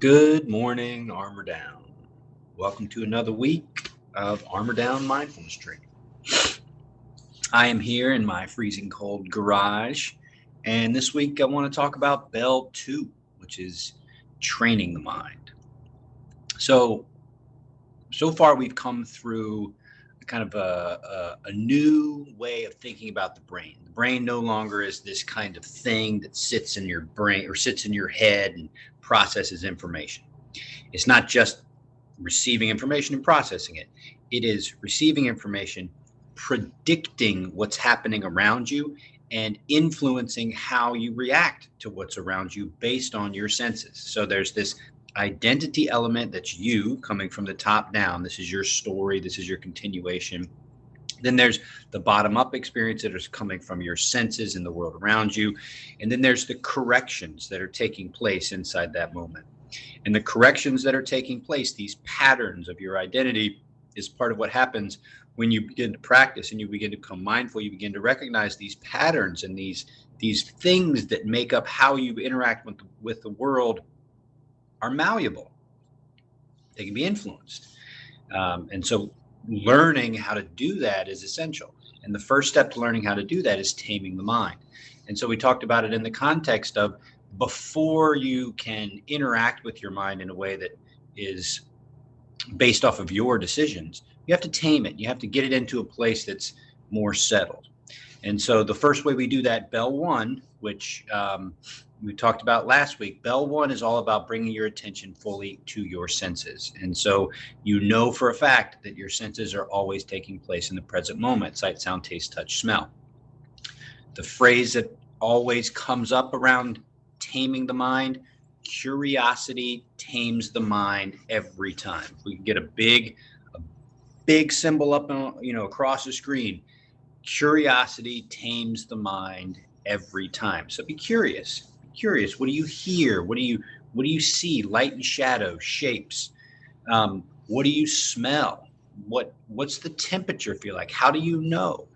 Good morning, Armor Down. Welcome to another week of Armor Down Mindfulness Training. I am here in my freezing cold garage, and this week I want to talk about Bell 2, which is training the mind. So far we've come through kind of a new way of thinking about the brain. The brain no longer is this kind of thing that sits in your brain or sits in your head and processes information. It's not just receiving information and processing it. It is receiving information, predicting what's happening around you, and influencing how you react to what's around you based on your senses. So there's this identity element that's you coming from the top down. This is your story. This is your continuation. Then there's the bottom up experience that is coming from your senses in the world around you. And then there's the corrections that are taking place inside that moment. And the corrections that are taking place, these patterns of your identity, is part of what happens when you begin to practice and you begin to become mindful. You begin to recognize these patterns and these things that make up how you interact with the world are malleable. They can be influenced. And so learning how to do that is essential. And the first step to learning how to do that is taming the mind. And so we talked about it in the context of before you can interact with your mind in a way that is based off of your decisions, you have to tame it. You have to get it into a place that's more settled. And so the first way we do that, Bell 1, which we talked about last week, Bell 1 is all about bringing your attention fully to your senses. And so you know for a fact that your senses are always taking place in the present moment: sight, sound, taste, touch, smell. The phrase that always comes up around taming the mind: curiosity tames the mind every time. If we can get a big symbol up, across the screen, curiosity tames the mind every time. So be curious. Be curious. What do you hear? What do you see? Light and shadow, shapes. What do you smell? What's the temperature feel like? How do you know?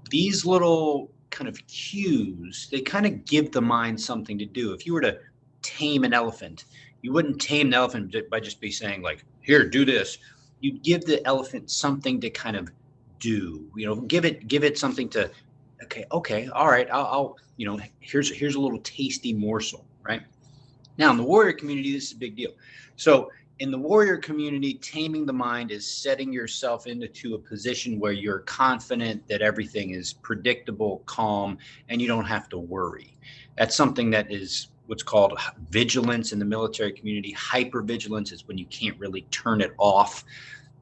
These little kind of cues, they kind of give the mind something to do. If you were to tame an elephant, you wouldn't tame the elephant by just be saying, like, here, do this. You'd give the elephant something to kind of do, give it something to, okay, all right, I'll here's a little tasty morsel. Right now in the warrior community, this is a big deal. So in the warrior community, taming the mind is setting yourself into a position where you're confident that everything is predictable, calm, and you don't have to worry. That's something that is what's called vigilance in the military community. Hypervigilance is when you can't really turn it off.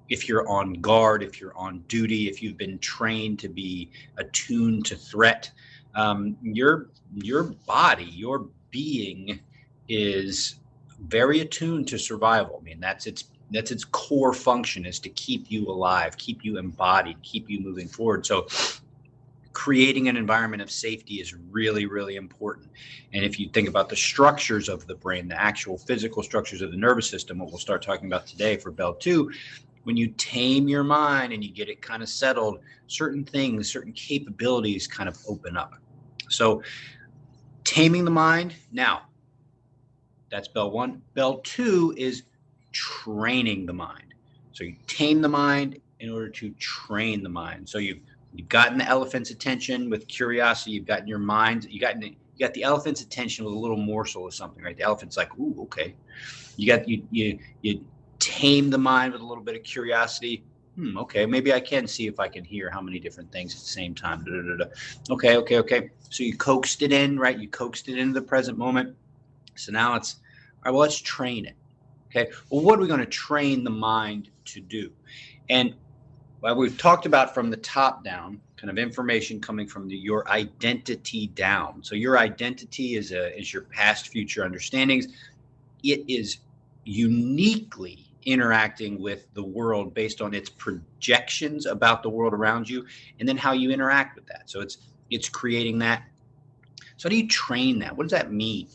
If you're on guard, if you're on duty, if you've been trained to be attuned to threat, your body, your being is very attuned to survival. I mean, that's its core function, is to keep you alive, keep you embodied, keep you moving forward. So creating an environment of safety is really, really important. And if you think about the structures of the brain, the actual physical structures of the nervous system, what we'll start talking about today for Bell 2, when you tame your mind and you get it kind of settled, certain things, certain capabilities kind of open up. So taming the mind. Now, that's Bell 1. Bell 2 is training the mind. So you tame the mind in order to train the mind. So you've gotten the elephant's attention with curiosity. You've gotten your mind. You got the elephant's attention with a little morsel or something, right? The elephant's like, ooh, okay. You tame the mind with a little bit of curiosity. Okay, maybe I can see if I can hear how many different things at the same time. Okay. So you coaxed it in, right? You coaxed it into the present moment. So now it's, all right, well, let's train it. Okay, well, what are we going to train the mind to do? And we've talked about from the top down, kind of information coming from your identity down. So your identity is your past, future understandings. It is uniquely interacting with the world based on its projections about the world around you, and then how you interact with that. So it's creating that. So how do you train that? What does that mean?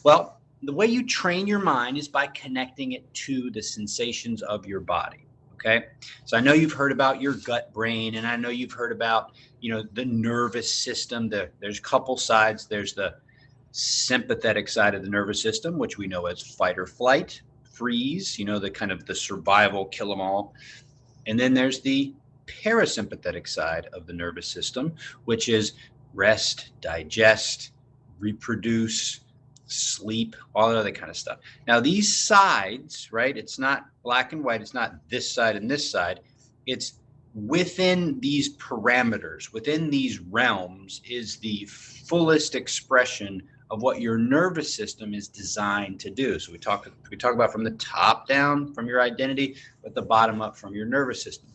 Well, the way you train your mind is by connecting it to the sensations of your body. Okay. So I know you've heard about your gut brain, and I know you've heard about, the nervous system. There's a couple sides. There's the sympathetic side of the nervous system, which we know as fight or flight, freeze, the kind of the survival, kill them all. And then there's the parasympathetic side of the nervous system, which is rest, digest, reproduce, sleep, all that other kind of stuff. Now, these sides, right? It's not black and white. It's not this side and this side. It's within these parameters, within these realms, is the fullest expression of what your nervous system is designed to do. So we talk about from the top down, from your identity, but the bottom up from your nervous system.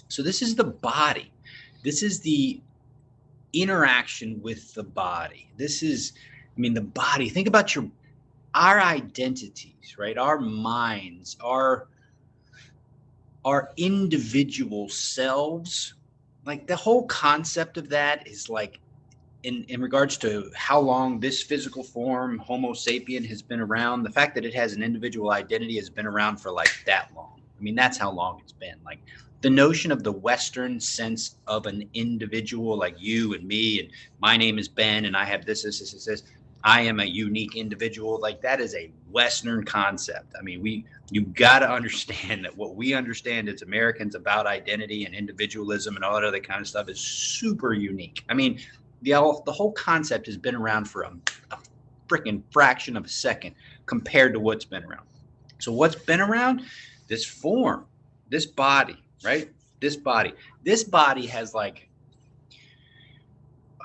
So this is the body. This is the interaction with the body. This is, the body. Think about our identities, right? Our minds, our individual selves. Like the whole concept of that is like, in regards to how long this physical form, Homo sapien, has been around, the fact that it has an individual identity has been around for like that long. That's how long it's been. Like the notion of the Western sense of an individual, like you and me, and my name is Ben, and I have this. I am a unique individual. Like that is a Western concept. You got to understand that what we understand as Americans about identity and individualism and all that other kind of stuff is super unique. The whole concept has been around for a freaking fraction of a second compared to what's been around. So what's been around? This form, this body, right? This body has like,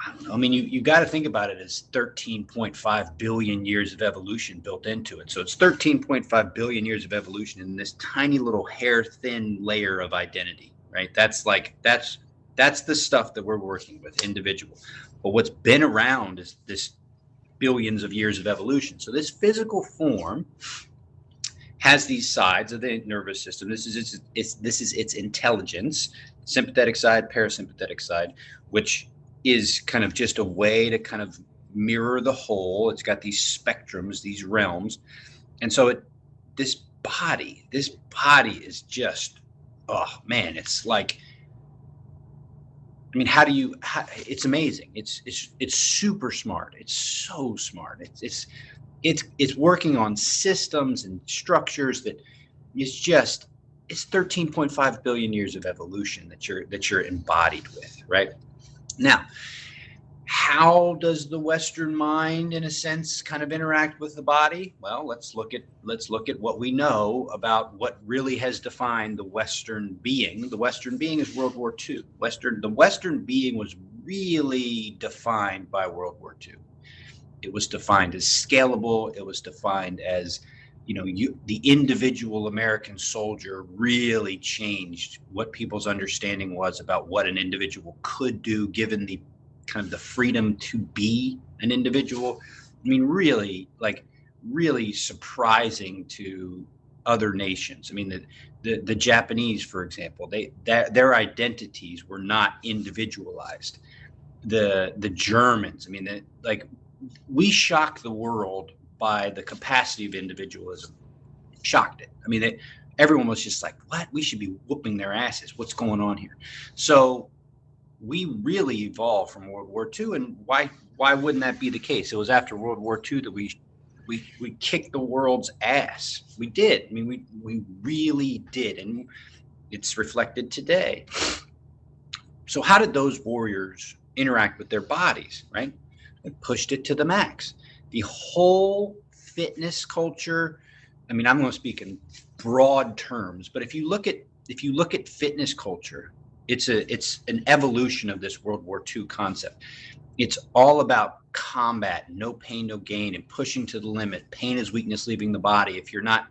I don't know. You got to think about it as 13.5 billion years of evolution built into it. So it's 13.5 billion years of evolution in this tiny little hair thin layer of identity, right? That's the stuff that we're working with, individual. But what's been around is this billions of years of evolution. So this physical form has these sides of the nervous system. This is its intelligence, sympathetic side, parasympathetic side, which is kind of just a way to kind of mirror the whole. It's got these spectrums, these realms. And so this body is just, oh man, it's like, it's amazing. It's super smart. It's so smart. It's working on systems and structures that it's 13.5 billion years of evolution that you're embodied with, right? Now, how does the Western mind, in a sense, kind of interact with the body? Well, let's look at what we know about what really has defined the Western being. The Western being is World War II. The Western being was really defined by World War II. It was defined as scalable. It was defined as, the individual American soldier really changed what people's understanding was about what an individual could do, given the kind of the freedom to be an individual. Really surprising to other nations. The Japanese, for example, their identities were not individualized. The Germans, we shocked the world by the capacity of individualism. Shocked it. Everyone was just like, what? We should be whooping their asses. What's going on here? So we really evolved from World War II. And why wouldn't that be the case? It was after World War II that we kicked the world's ass. We did. We really did. And it's reflected today. So how did those warriors interact with their bodies, right? They pushed it to the max. The whole fitness culture, I'm going to speak in broad terms, but if you look at fitness culture, it's an evolution of this World War II concept. It's all about combat, no pain, no gain, and pushing to the limit. Pain is weakness leaving the body. If you're not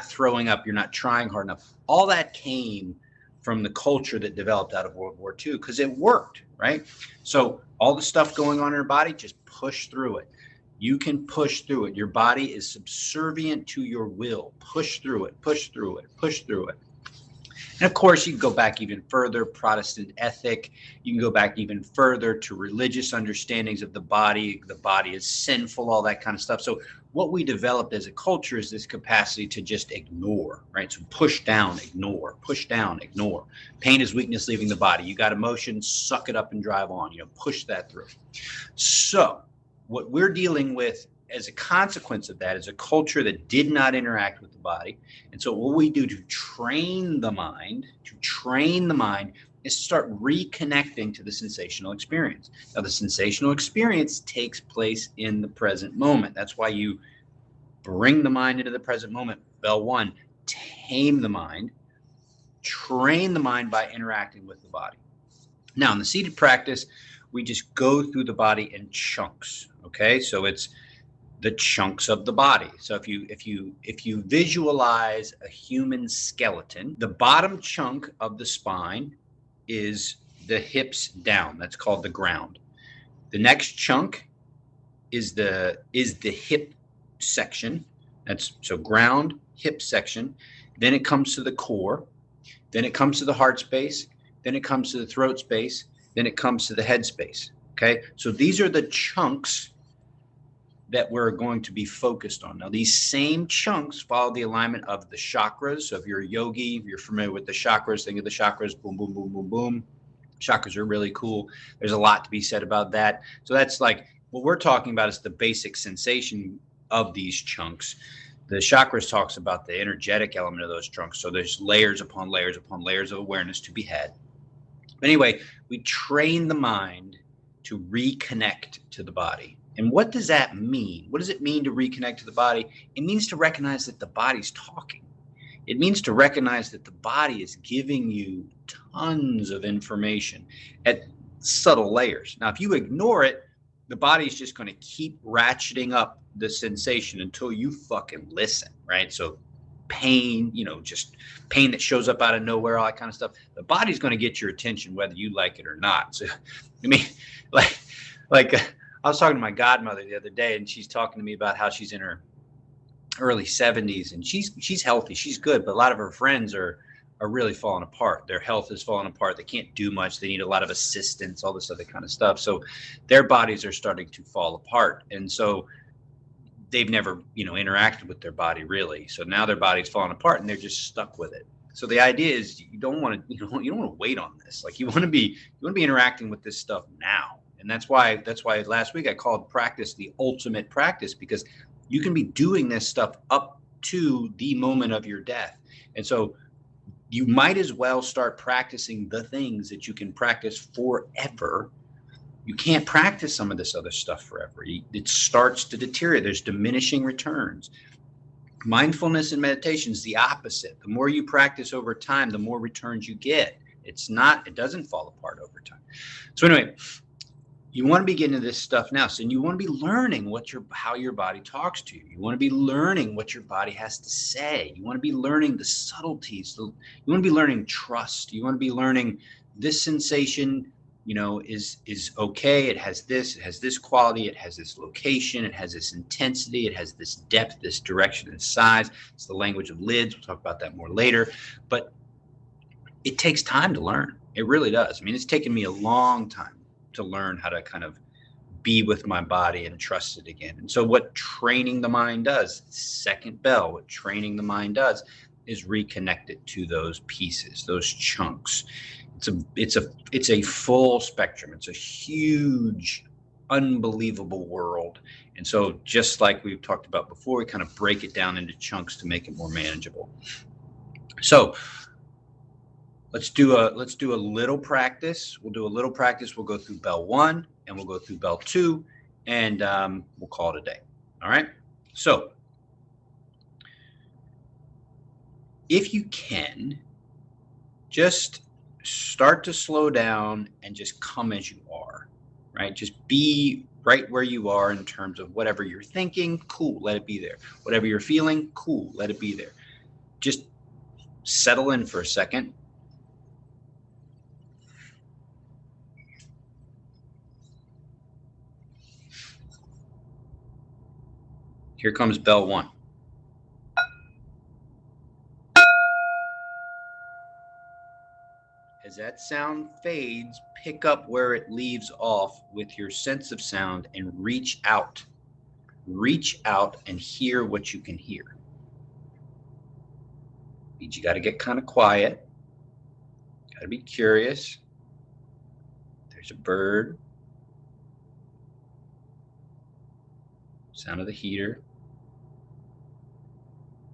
throwing up, you're not trying hard enough. All that came from the culture that developed out of World War II because it worked, right? So all the stuff going on in your body, just push through it. You can push through it. Your body is subservient to your will. Push through it, push through it, push through it. And of course, you can go back even further, Protestant ethic. You can go back even further to religious understandings of the body. The body is sinful, all that kind of stuff. So what we developed as a culture is this capacity to just ignore, right? So push down, ignore, push down, ignore. Pain is weakness leaving the body. You got emotion, suck it up and drive on, push that through. So what we're dealing with as a consequence of that is a culture that did not interact with the body. And so what we do to train the mind, is to start reconnecting to the sensational experience. Now, the sensational experience takes place in the present moment. That's why you bring the mind into the present moment. Bell 1, tame the mind, train the mind by interacting with the body. Now, in the seated practice, we just go through the body in chunks. Okay, so it's the chunks of the body. So if you visualize a human skeleton, the bottom chunk of the spine is the hips down. That's called the ground. The next chunk is the hip section. That's so ground, hip section. Then it comes to the core. Then it comes to the heart space. Then it comes to the throat space. Then it comes to the head space. Okay, so these are the chunks that we're going to be focused on. Now, these same chunks follow the alignment of the chakras. So if you're a yogi, if you're familiar with the chakras, think of the chakras, boom, boom, boom, boom, boom. Chakras are really cool. There's a lot to be said about that. So that's like what we're talking about is the basic sensation of these chunks. The chakras talks about the energetic element of those chunks. So there's layers upon layers upon layers of awareness to be had. But anyway, we train the mind to reconnect to the body. And what does that mean? What does it mean to reconnect to the body? It means to recognize that the body's talking. It means to recognize that the body is giving you tons of information at subtle layers. Now, if you ignore it, the body's just going to keep ratcheting up the sensation until you fucking listen, right? So pain, just pain that shows up out of nowhere, all that kind of stuff. The body's going to get your attention whether you like it or not. So, I mean, like I was talking to my godmother the other day, and she's talking to me about how she's in her early 70s, and she's healthy, she's good, but a lot of her friends are really falling apart. Their health is falling apart. They can't do much. They need a lot of assistance, all this other kind of stuff. So their bodies are starting to fall apart, and so they've never interacted with their body really. So now their body's falling apart, and they're just stuck with it. So the idea is you don't want to wait on this. Like you want to be interacting with this stuff now. And that's why last week I called practice the ultimate practice, because you can be doing this stuff up to the moment of your death. And so you might as well start practicing the things that you can practice forever. You can't practice some of this other stuff forever. It starts to deteriorate. There's diminishing returns. Mindfulness and meditation is the opposite. The more you practice over time, the more returns you get. It doesn't fall apart over time. So anyway, you want to be getting into this stuff now. So you want to be learning how your body talks to you. You want to be learning what your body has to say. You want to be learning the subtleties. You want to be learning trust. You want to be learning this sensation, is okay. It has this quality. It has this location. It has this intensity. It has this depth, this direction, this size. It's the language of lids. We'll talk about that more later. But it takes time to learn. It really does. I mean, it's taken me a long time to learn how to kind of be with my body and trust it again. And so what training the mind does, second bell, what training the mind does is reconnect it to those pieces, those chunks. It's a full spectrum. It's a huge, unbelievable world. And so just like we've talked about before, we kind of break it down into chunks to make it more manageable. So let's do a little practice. We'll do a little practice. We'll go through bell 1 and we'll go through bell 2, and we'll call it a day. All right. So if you can, just start to slow down and just come as you are, right? Just be right where you are in terms of whatever you're thinking. Cool. Let it be there. Whatever you're feeling. Cool. Let it be there. Just settle in for a second. Here comes bell 1. As that sound fades, pick up where it leaves off with your sense of sound and reach out. Reach out and hear what you can hear. Means you got to get kind of quiet. Got to be curious. There's a bird. Sound of the heater.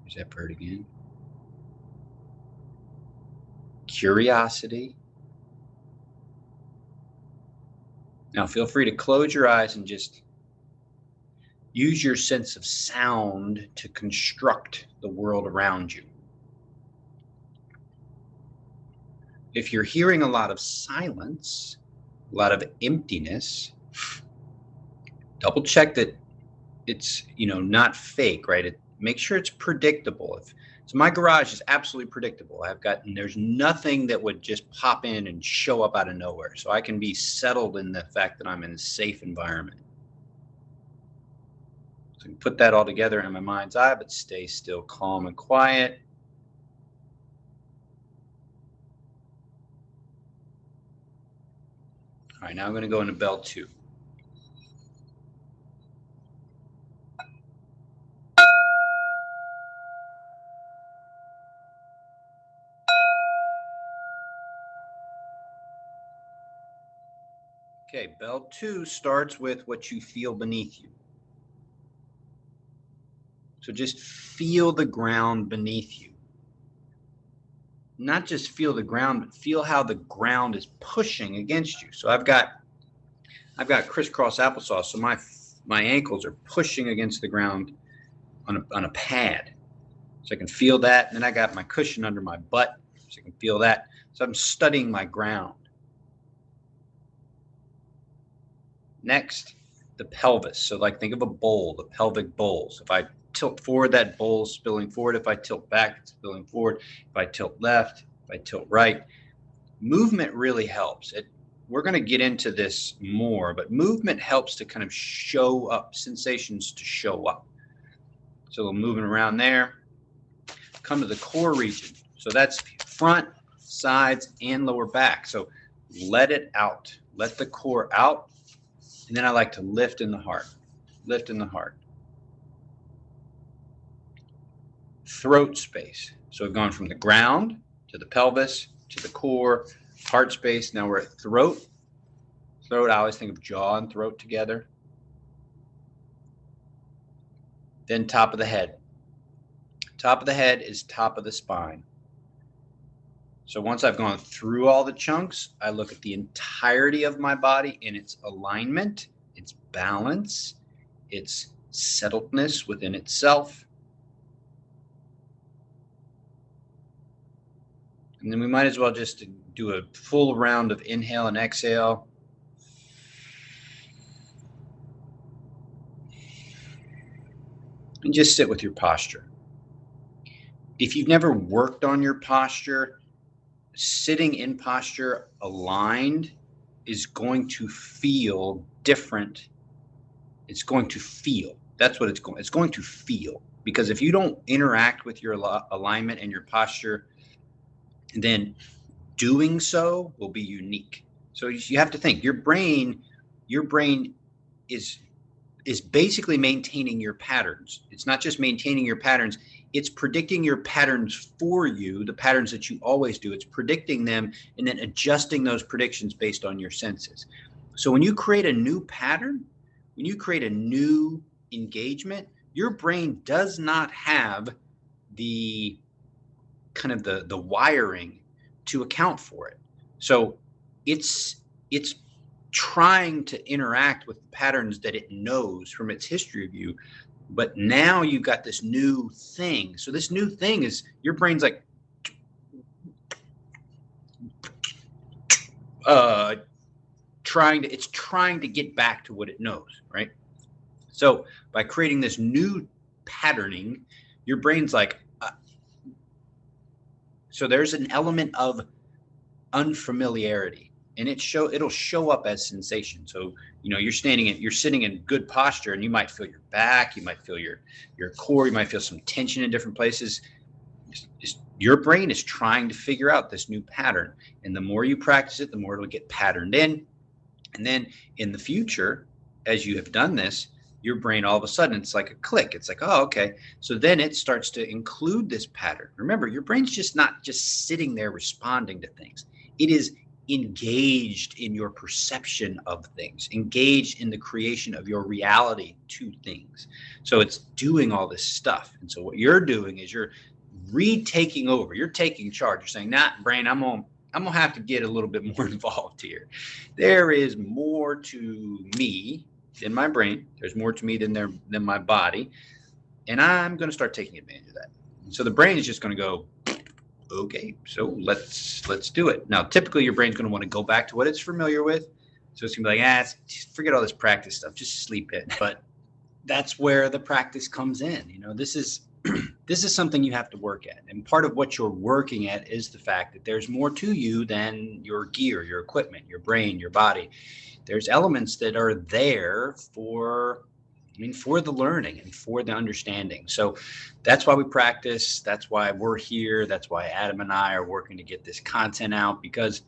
There's that bird again. Curiosity. Now feel free to close your eyes and just use your sense of sound to construct the world around you. If you're hearing a lot of silence, a lot of emptiness, double check that it's, not fake, right? Make sure it's predictable. So my garage is absolutely predictable. There's nothing that would just pop in and show up out of nowhere. So I can be settled in the fact that I'm in a safe environment. So I can put that all together in my mind's eye, but stay still, calm, and quiet. All right, now I'm going to go into bell 2. Okay, bell 2 starts with what you feel beneath you. So just feel the ground beneath you. Not just feel the ground, but feel how the ground is pushing against you. So I've got crisscross applesauce, so my ankles are pushing against the ground on a pad. So I can feel that. And then I got my cushion under my butt, so I can feel that. So I'm studying my ground. Next, the pelvis. So like think of a bowl, the pelvic bowl. So if I tilt forward, that bowl's spilling forward. If I tilt back, it's spilling forward. If I tilt left, if I tilt right, movement really helps. We're going to get into this more, but movement helps to kind of show up, sensations to show up. So moving around there, come to the core region. So that's front, sides, and lower back. So let it out. Let the core out. And then I like to lift in the heart. Lift in the heart. Throat space. So we've gone from the ground to the pelvis to the core, heart space. Now we're at throat. Throat, I always think of jaw and throat together. Then top of the head. Top of the head is top of the spine. So once I've gone through all the chunks, I look at the entirety of my body in its alignment, its balance, its settledness within itself. And then we might as well just do a full round of inhale and exhale. And just sit with your posture. If you've never worked on your posture, sitting in posture aligned is going to feel different. It's going to feel. That's what it's going to feel. Because if you don't interact with your alignment and your posture, then doing so will be unique. So you have to think, your brain is basically maintaining your patterns. It's not just maintaining your patterns, it's predicting your patterns for you, the patterns that you always do. It's predicting them and then adjusting those predictions based on your senses. So when you create a new pattern, when you create a new engagement, your brain does not have the kind of the wiring to account for it. So it's trying to interact with patterns that it knows from its history of you. But now you've got this new thing. So this new thing is your brain's like trying to get back to what it knows, right? So by creating this new patterning, your brain's like, so there's an element of unfamiliarity, and it'll show up as sensation. So you're sitting in good posture, and you might feel your back, you might feel your core, you might feel some tension in different places. Your brain is trying to figure out this new pattern, and the more you practice it, the more it'll get patterned in. And then in the future, as you have done this, your brain, all of a sudden, it's like a click. It's like, oh, okay. So then it starts to include this pattern. Remember, your brain's just not just sitting there responding to things. It is engaged in your perception of things, engaged in the creation of your reality to things. So it's doing all this stuff. And so what you're doing is you're retaking over. You're taking charge. You're saying, "Nah, brain, I'm gonna have to get a little bit more involved here. There is more to me than my brain. There's more to me than my body, and I'm going to start taking advantage of that." And so the brain is just going to go, "Okay, so let's do it." Now, typically, your brain's going to want to go back to what it's familiar with. So it's going to be like, just forget all this practice stuff. Just sleep it. But that's where the practice comes in. This is this is something you have to work at. And part of what you're working at is the fact that there's more to you than your gear, your equipment, your brain, your body. There's elements that are there for the learning and for the understanding. So that's why we practice. That's why we're here. That's why Adam and I are working to get this content out, because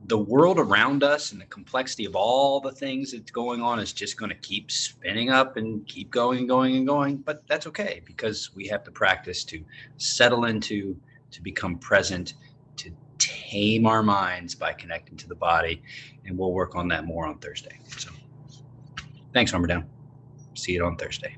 the world around us and the complexity of all the things that's going on is just going to keep spinning up and keep going and going and going. But that's okay, because we have to practice to settle into, to become present, to tame our minds by connecting to the body. And we'll work on that more on Thursday. So thanks, Armor Down. See you on Thursday.